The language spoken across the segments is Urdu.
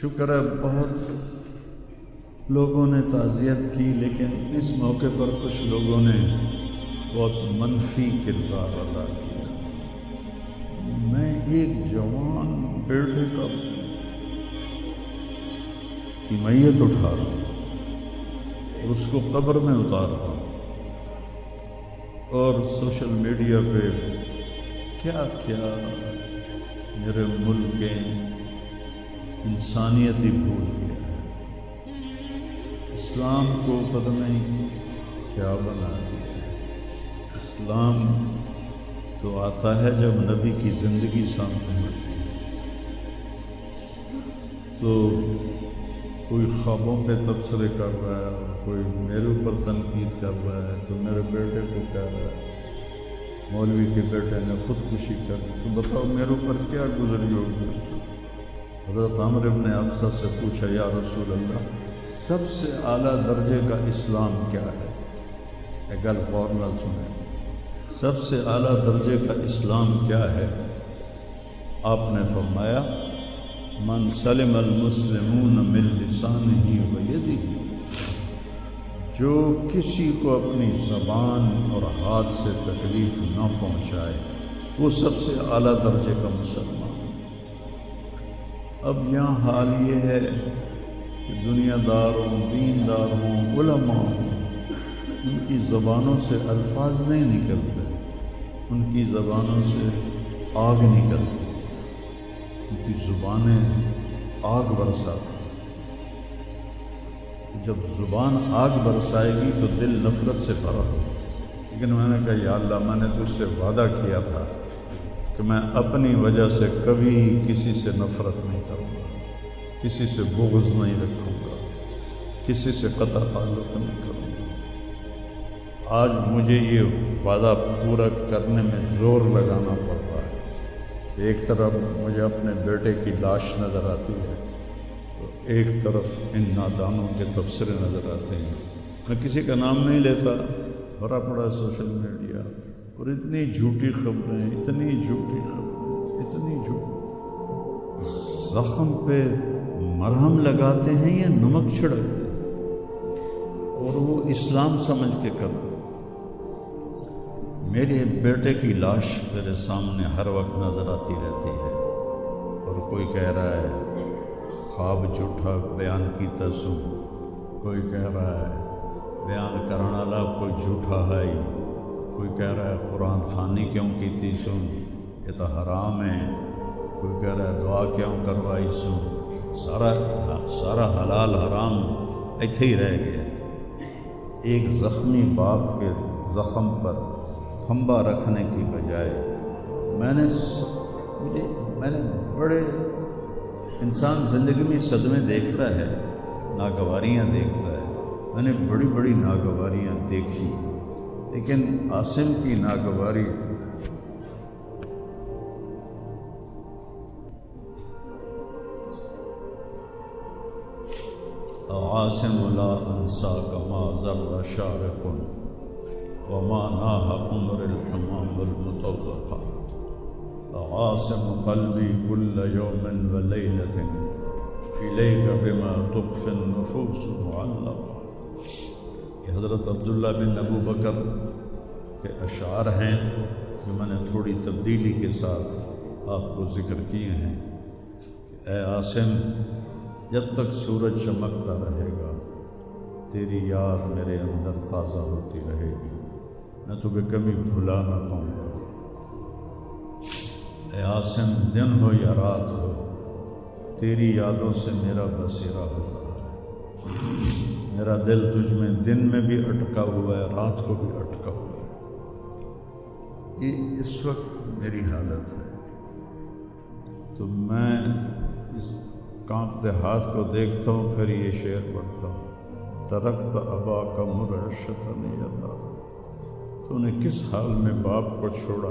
شکر ہے بہت لوگوں نے تعزیت کی، لیکن اس موقع پر کچھ لوگوں نے بہت منفی کردار ادا کیا۔ میں ایک جوان بیٹے کی میت اٹھا رہا ہوں اور اس کو قبر میں اتار رہا ہوں، اور سوشل میڈیا پہ کیا کیا میرے ملک کے انسانیت ہی بھول گیا ہے، اسلام کو پتہ نہیں کیا بنا دیا ہے۔ اسلام تو آتا ہے جب نبی کی زندگی سامنے ہوتی ہے، تو کوئی خوابوں پہ تبصرے کر رہا ہے، کوئی میرے اوپر تنقید کر رہا ہے، کوئی میرے بیٹے کو کہہ رہا ہے مولوی کے بیٹے نے خودکشی کر لی، تو بتاؤ میرے اوپر کیا گزری ہوگی۔ حضرت عمر ابن ابسہ سے پوچھا، یا رسول اللہ، سب سے اعلیٰ درجے کا اسلام کیا ہے؟ ایک گل غور نال سنیں، سب سے اعلیٰ درجے کا اسلام کیا ہے؟ آپ نے فرمایا، من سلم المسلمون من لسانہ و یدہ، جو کسی کو اپنی زبان اور ہاتھ سے تکلیف نہ پہنچائے وہ سب سے اعلیٰ درجے کا مسلمان۔ اب یہاں حال یہ ہے کہ دنیا داروں، دینداروں، علماء ہوں، ان کی زبانوں سے الفاظ نہیں نکلتے، ان کی زبانوں سے آگ نکلتی، ان کی زبانیں آگ برساتی۔ جب زبان آگ برسائے گی تو دل نفرت سے بھرا ہو، لیکن میں نے کہا یا اللہ، میں نے تجھ سے وعدہ کیا تھا کہ میں اپنی وجہ سے کبھی کسی سے نفرت نہیں کروں گا، کسی سے بغض نہیں رکھوں گا، کسی سے قطع تعلق نہیں کروں گا۔ آج مجھے یہ وعدہ پورا کرنے میں زور لگانا پڑ رہا ہے۔ ایک طرف مجھے اپنے بیٹے کی لاش نظر آتی ہے، ایک طرف ان نادانوں کے تبصرے نظر آتے ہیں۔ میں کسی کا نام نہیں لیتا، بھرا پڑا سوشل میڈیا، اور اتنی جھوٹی خبریں، اتنی جھوٹی خبریں، اتنی جھوٹ۔ زخم پہ مرہم لگاتے ہیں یا نمک چھڑکتے ہیں، اور وہ اسلام سمجھ کے کرتے۔ میرے بیٹے کی لاش میرے سامنے ہر وقت نظر آتی رہتی ہے، اور کوئی کہہ رہا ہے خواب جھوٹا بیان کیتا سو، کوئی کہہ رہا ہے بیان کرنے والا کوئی جھوٹا ہے، کوئی کہہ رہا ہے قرآن خوانی کیوں کیتی سو، یہ تو حرام ہے، کوئی کہہ رہا ہے دعا کیوں کروائی سو۔ سارا حلال حرام ایتھے ہی رہ گیا۔ ایک زخمی باپ کے زخم پر پھنبا رکھنے کی بجائے میں نے بڑے انسان زندگی میں صدمے دیکھتا ہے، ناگواریاں دیکھتا ہے، میں نے بڑی بڑی ناگواریاں دیکھی، لیکن عاصم کی ناگواری عاصم لا انساک ما ذر شارق وما ناہ عمر الحمام المطوقہ، عاصم قلبی کل یوم ولیلۃ الیک بما تخفی النفوس معلقہ۔ یہ حضرت عبداللہ بن ابو بکر کے اشعار ہیں جو میں نے تھوڑی تبدیلی کے ساتھ آپ کو ذکر کیے ہیں کہ اے عاصم، جب تک سورج چمکتا رہے گا تیری یاد میرے اندر تازہ ہوتی رہے گی، میں تمہیں کبھی بھلا نہ پاؤں گا۔ اے عاصم، دن ہو یا رات ہو، تیری یادوں سے میرا بسیرا ہو رہا ہے، میرا دل تجھ میں دن میں بھی اٹکا ہوا ہے، رات کو بھی اٹکا ہوا ہے۔ یہ اس وقت میری حالت ہے، تو میں اس کانپتے ہاتھ کو دیکھتا ہوں، پھر یہ شعر پڑھتا ہوں، ترکت اباک مرعشۃ یدا، تو نے کس حال میں باپ کو چھوڑا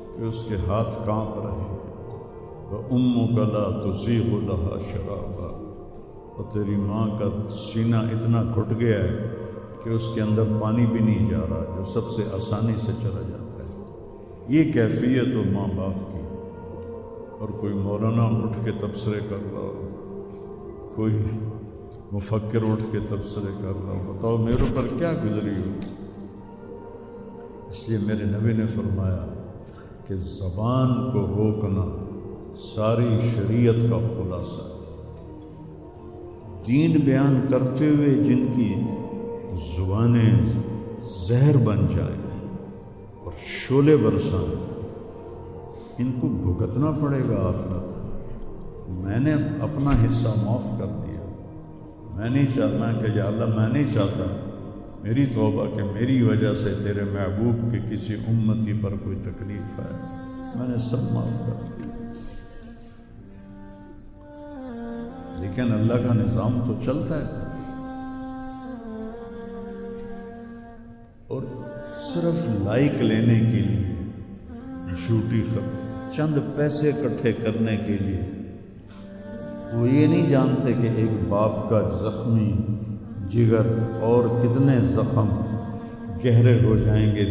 کہ اس کے ہاتھ کانپ رہے ہیں، وَأُمُّكَ لَا تُسِيغُ لَهَا شَرَابًا، اور تیری ماں کا سینہ اتنا گھٹ گیا ہے کہ اس کے اندر پانی بھی نہیں جا رہا، جو سب سے آسانی سے چلا جاتا ہے۔ یہ کیفیت ہو ماں باپ کی، اور کوئی مولانا اٹھ کے تبصرے کر رہا ہو کوئی مفکر اٹھ کے تبصرے کر رہا ہو، بتاؤ میرے پر کیا گزری ہو؟ اس لیے میرے نبی نے فرمایا کہ زبان کو روکنا ساری شریعت کا خلاصہ ہے۔ دین بیان کرتے ہوئے جن کی زبانیں زہر بن جائیں اور شعلے برسائیں، ان کو بھگتنا پڑے گا آخرت میں۔ میں نے اپنا حصہ معاف کر دیا، میں نہیں چاہتا کہ یا اللہ میں نہیں چاہتا میری توبہ کہ میری وجہ سے تیرے محبوب کے کسی امتی پر کوئی تکلیف آئے، میں نے سب معاف کر دیا۔ لیکن اللہ کا نظام تو چلتا ہے، اور صرف لائک لینے کے لیے جھوٹی خبر، چند پیسے اکٹھے کرنے کے لیے وہ یہ نہیں جانتے کہ ایک باپ کا زخمی جگر اور کتنے زخم گہرے ہو جائیں گے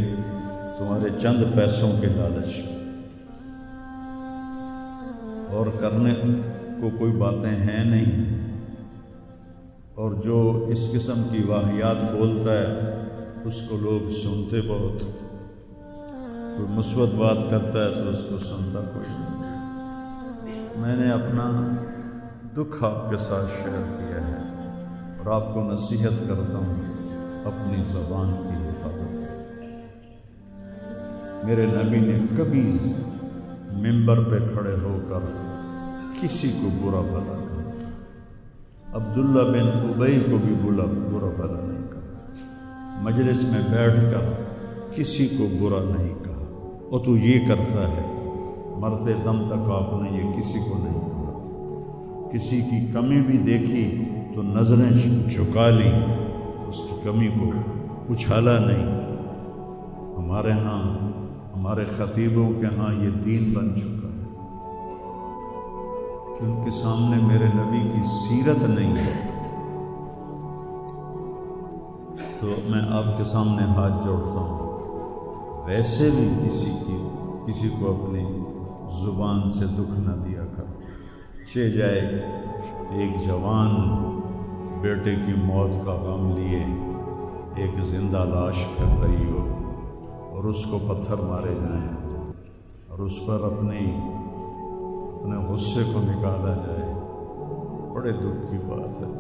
تمہارے چند پیسوں کے لالچ میں۔ اور کرنے کو کوئی باتیں ہیں نہیں، اور جو اس قسم کی واہیات بولتا ہے اس کو لوگ سنتے بہت، کوئی مثبت بات کرتا ہے تو اس کو سنتا کوئی نہیں۔ میں نے اپنا دکھ آپ کے ساتھ شیئر کیا ہے، اور آپ کو نصیحت کرتا ہوں اپنی زبان کی حفاظت کریں۔ میرے نبی نے کبھی ممبر پہ کھڑے ہو کر کسی کو برا بھلا نہیں کہا، عبداللہ بن ابی کو بھی برا بھلا نہیں کہا، مجلس میں بیٹھ کر کسی کو برا نہیں کہا، اور تو یہ کرتا ہے، مرتے دم تک آپ نے یہ کسی کو نہیں کہا۔ کسی کی کمی بھی دیکھی تو نظریں جھکا لیں، اس کی کمی کو اچھالا نہیں۔ ہمارے ہاں، ہمارے خطیبوں کے ہاں یہ دین بن چکا ہے کہ ان کے سامنے میرے نبی کی سیرت نہیں ہے، تو میں آپ کے سامنے ہاتھ جوڑتا ہوں، ویسے بھی کسی کو اپنی زبان سے دکھ نہ دیا کرو۔ چہ جائے کہ ایک جوان بیٹے کی موت کا غم لیے ایک زندہ لاش پھر رہی ہو اور اس کو پتھر مارے جائیں اور اس پر اپنے غصے کو نکالا جائے، بڑے دکھ کی بات ہے،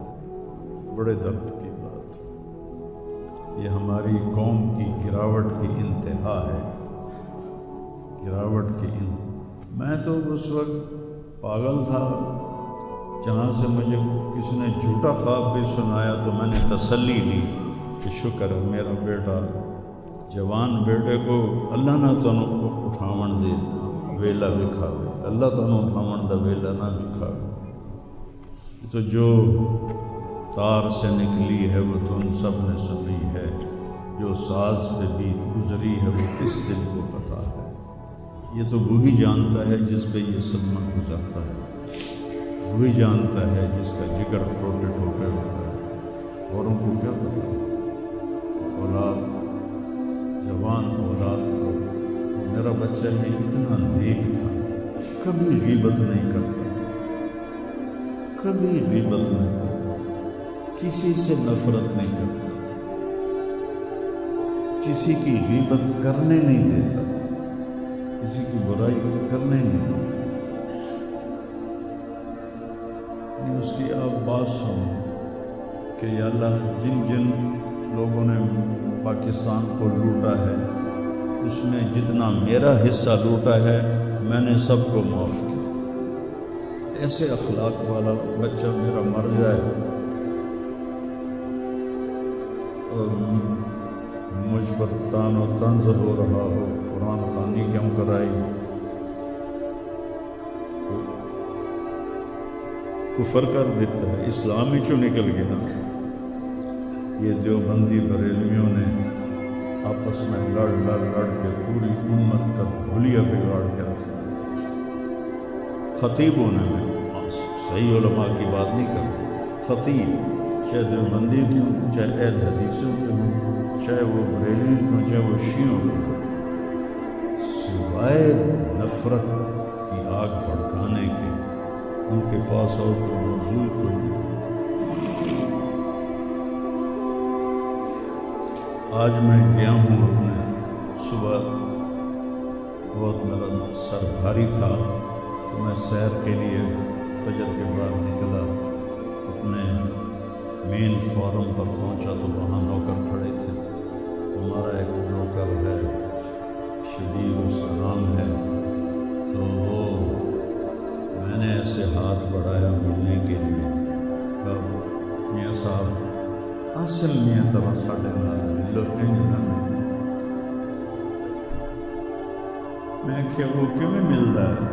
بڑے درد کی بات ہے۔ یہ ہماری قوم کی گراوٹ کی انتہا ہے، گراوٹ کی میں تو اس وقت پاگل تھا، جہاں سے مجھے کسی نے جھوٹا خواب بھی سنایا تو میں نے تسلی لی کہ شکر ہے میرا بیٹا، جوان بیٹے کو اللہ نہ تنو اٹھاون دے ویلا بھی کھاوے، اللہ تنو اٹھاون دا ویلا نہ بھی کھاوے۔ تو جو تار سے نکلی ہے وہ تم سب نے سنی ہے، جو ساز پہ بھی گزری ہے وہ کس دل کو پتا ہے۔ یہ تو وہی جانتا ہے جس پہ یہ صدمہ گزرتا ہے، وہی جانتا ہے جس کا جگر ٹوٹے ٹوٹے ہوتا ہے، اوروں کو کیا پتا۔ اولاد، جوان اولاد کو، میرا بچہ یہ اتنا نیک تھا، کبھی غیبت نہیں کرتا، کبھی غیبت نہیں کرتا، کسی سے نفرت نہیں کرتا، کسی کی غیبت کرنے نہیں دیتا تھا، کسی کی برائی کرنے نہیں دیتا تھا۔ اس کی آپ بات سنیں کہ یا اللہ جن جن لوگوں نے پاکستان کو لوٹا ہے اس میں جتنا میرا حصہ لوٹا ہے میں نے سب کو معاف کیا۔ ایسے اخلاق والا بچہ میرا مر جائے اور مجھ پر تان و طنز ہو رہا ہو، قرآن خوانی کیوں کرائی، کفر کر دیتا ہے، اسلام ہی چوں نکل گیا۔ یہ دیوبندی بریلویوں نے آپس میں لڑ کے پوری امت کا بھولیا بگاڑ کے رکھا۔ خطیبوں نے، صحیح علماء کی بات نہیں کر، خطیب چاہے دیوبندی کے ہوں، چاہے اہل حدیثوں کے ہوں، چاہے وہ بریلوی کے ہوں، چاہے وہ شیعوں کے ہوں، سوائے نفرت کی آگ بھڑکانے کے ان کے پاس اور کوئی موضوع کوئی نہیں۔ آج میں گیا ہوں اپنے صبح بہت میرا سر بھاری تھا تو میں سیر کے لیے فجر کے بعد نکلا، اپنے مین فارم پر پہنچا تو وہاں نوکر کھڑے تھے۔ ہمارا ایک نوکر ہے شبیر، اس کا نام ہے، تو وہ میں نے ایسے ہاتھ بڑھایا ملنے کے لیے، کب میاں صاحب اصل میاں طرح ساڈے نال ملو میں کہ وہ کیوں ملتا ہے؟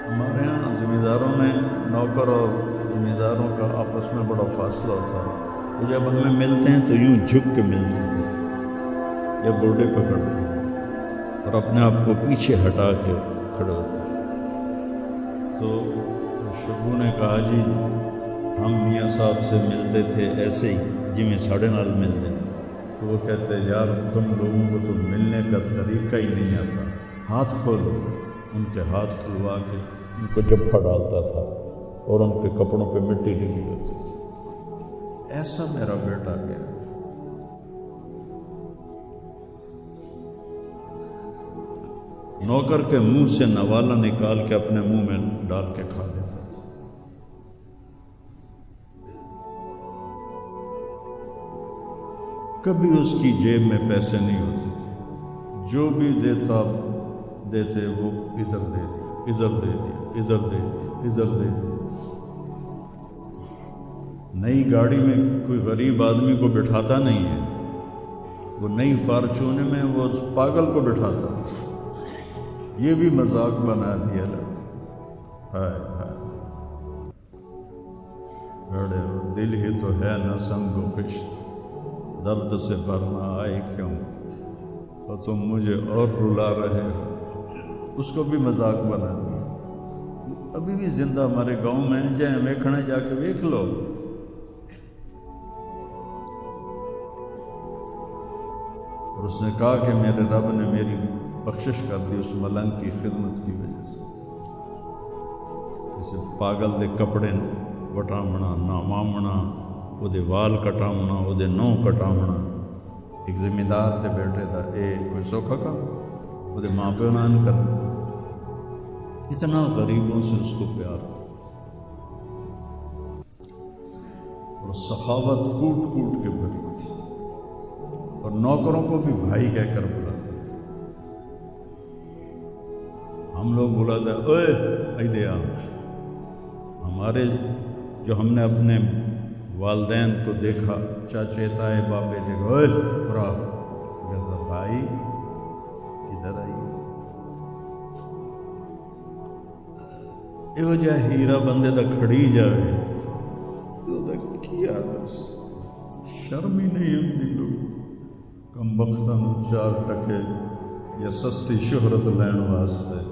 ہمارے یہاں زمینداروں میں نوکر اور زمینداروں کا آپس میں بڑا فاصلہ ہوتا ہے، تو جب ہمیں ملتے ہیں تو یوں جھک کے ملتے ہیں یا گوڈے پکڑتے ہیں اور اپنے آپ کو پیچھے ہٹا کے کھڑے ہوتے ہیں۔ تو شبو نے کہا جی ہم میاں صاحب سے ملتے تھے ایسے ہی جی میں ساڑھے نال ملتے ہیں۔ تو وہ کہتے یار تم لوگوں کو تو ملنے کا طریقہ ہی نہیں آتا، ہاتھ کھولو۔ ان کے ہاتھ کھلوا کے ان کو جپھا ڈالتا تھا اور ان کے کپڑوں پہ مٹی لگی ہوتی تھی۔ ایسا میرا بیٹا گیا۔ نوکر کے منہ سے نوالا نکال کے اپنے منہ میں ڈال کے کھا لیتا تھا۔ کبھی اس کی جیب میں پیسے نہیں ہوتے تھے، جو بھی دیتے وہ ادھر دے دیا، ادھر دے دیا، ادھر دے دیا، ادھر دے دیا۔ نئی گاڑی میں کوئی غریب آدمی کو بٹھاتا نہیں ہے، وہ نئی فارچون میں وہ پاگل کو بٹھاتا تھا۔ یہ بھی مذاق بنا دیا ہائے ہائے، بڑے دل ہی تو ہے نہ سنگ و خشت، درد سے بھرنا آئے کیوں، اور تم مجھے اور رلا رہے ہو۔ اس کو بھی مذاق بنا دیا۔ ابھی بھی زندہ ہمارے گاؤں میں جائیں ویکھنے جا کے ویکھ لو۔ اور اس نے کہا کہ میرے رب نے میری بخشش کر دی اس ملنگ کی خدمت کی وجہ سے۔ جیسے پاگل دے کپڑے وٹامنا، نامامنا، وہ دے وال کٹامنا، وہ دے نو کٹامنا۔ ایک زمیندار دے بیٹے دا اے کوئی سوکھا کام، وہ دے ماں پیو نان کرنا۔ اتنا غریبوں سے اس کو پیار تھا اور سخاوت کوٹ کوٹ کے بھری تھی، اور نوکروں کو بھی بھائی کہہ کر بلاتے تھے۔ ہم لوگ بلاتے اوئے ایدے آ، ہمارے جو ہم نے اپنے والدین کو دیکھا، چاچے تائے بابے دیکھا، اوئے برا کہتا بھائی ادھر آئیے۔ یہ وجہ ہیرا بندے دا کھڑی جائے تو دا کیا بس شرم ہی نہیں ہوتی لوگ کم بختاں چار ٹکے یا سستی شہرت لین واسطے